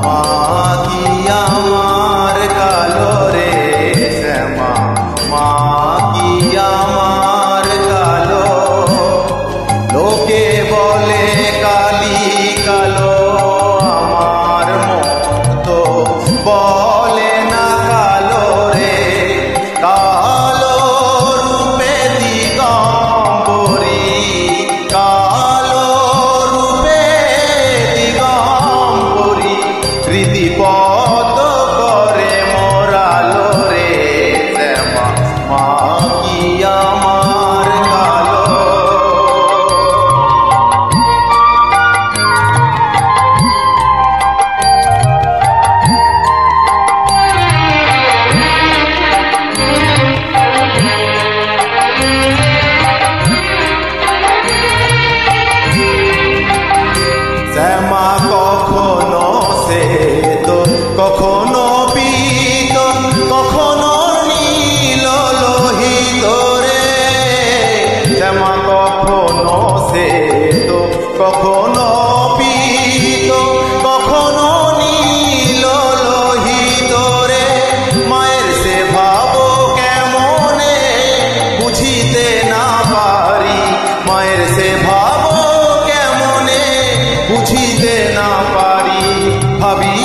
মা কি আমার কালো রে শ্যামা, মা কি আমার কালো। লোকে বলে কালি কালো, আমার মতো বলে না কালো রে। কালো রূপে দিগম্বরী, কালো রূপে দিগম্বরী, স্মৃতিপদ করে মোরালো রে শ্যামা, মা কি আমার কালো। শ্যামা কখনো শ্বেত, কখনো পীত, কখনো নীল লোহিত রে। শ্যামা কখনো শ্বেত, কখনো পীত, কখনো নীল লোহিত রে। মায়ের সে ভাব কেমনে বুঝিতে না পারি, মায়ের সে ভাব কেমনে বুঝিতে না পারি। ভাবি